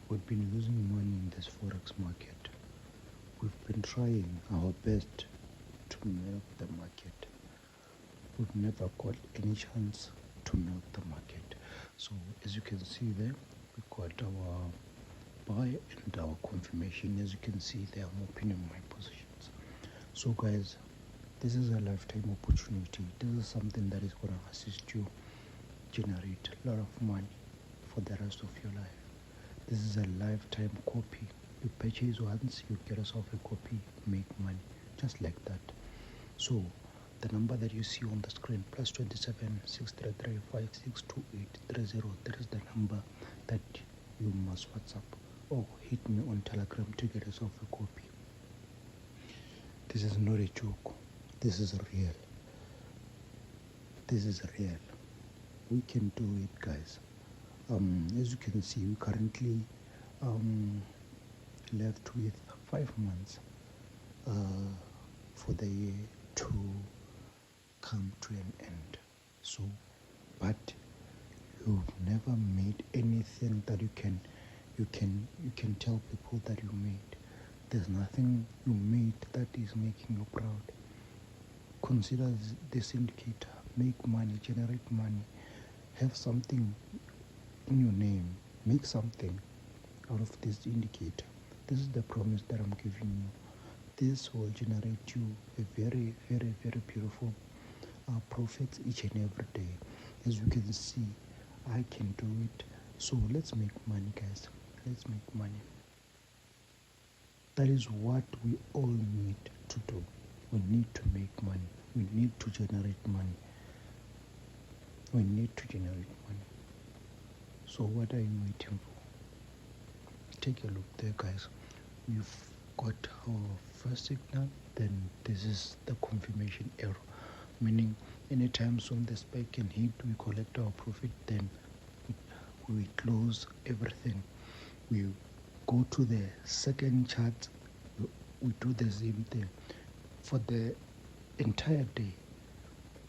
We've been losing money in this forex market. We've been trying our best to milk the market. We've never got any chance to milk the market. So as you can see there, we got our buy and our confirmation. As you can see there, I'm opening my positions. So guys, this is a lifetime opportunity. This is something that is going to assist you generate a lot of money for the rest of your life. This is a lifetime copy. You purchase once, you get yourself a copy, make money, just like that. So the number that you see on the screen, +27 633 562830, that is the number that you must WhatsApp or hit me on Telegram to get yourself a copy. This is not a joke. This is real. This is real. We can do it, guys. As you can see, we currently left with 5 months for the year to come to an end. So, but you've never made anything that you can tell people that you made. There's nothing you made that is making you proud. Consider this indicator. Make money, generate money, have something in your name, make something out of this indicator. This is the promise that I'm giving you. This will generate you a very, very, very beautiful profits each and every day. As you can see, I can do it. So let's make money, guys. Let's make money. That is what we all need to do. We need to make money. We need to generate money. We need to generate money. So what are you waiting for? Take a look there, guys. We've got our first signal, then this is the confirmation error, meaning anytime soon the spike can hit, we collect our profit, then we close everything. We go to the second chart, we do the same thing for the entire day.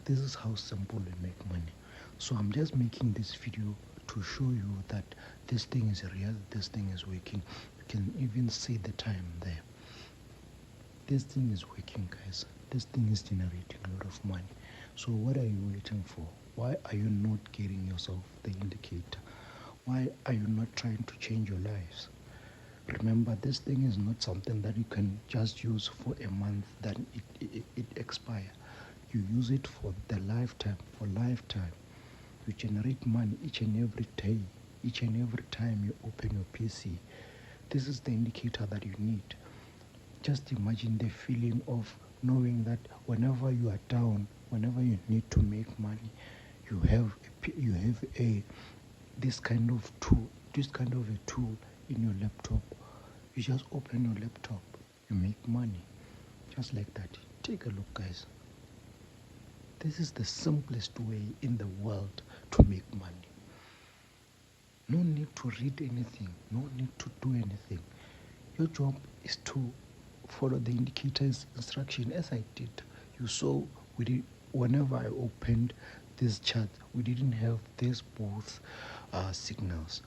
This is how simple we make money. So I'm just making this video to show you that this thing is real, this thing is working. You can even see the time there. This thing is working, guys. This thing is generating a lot of money. So what are you waiting for? Why are you not getting yourself the indicator? Why are you not trying to change your lives? Remember, this thing is not something that you can just use for a month, then it expires. You use it for the lifetime, for lifetime. You generate money each and every day, each and every time you open your PC. This is the indicator that you need. Just imagine the feeling of knowing that whenever you are down, whenever you need to make money, you have this kind of a tool in your laptop. You just open your laptop, you make money, just like that. Take a look, guys. This is the simplest way in the world to make money. No need to read anything, no need to do anything. Your job is to follow the indicator's instruction as I did. You saw whenever I opened this chart, we didn't have these both signals.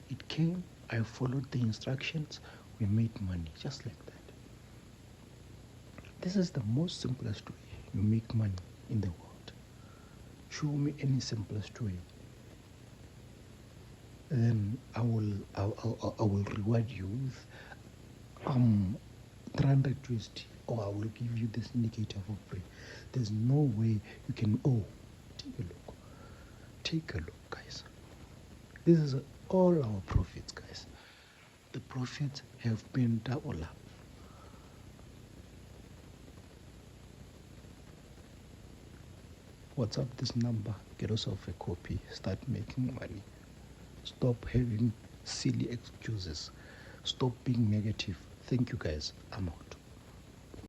It came, I followed the instructions, we made money, just like that. This is the most simplest way you make money in the world. Show me any simplest way, then I will reward you with 300 USD, or I will give you this indicator for free. There's no way you can. Take a look, guys. This is all our profits, guys. The profits have been double up. WhatsApp this number, get yourself a copy, start making money. Stop having silly excuses. Stop being negative. Thank you, guys. I'm out.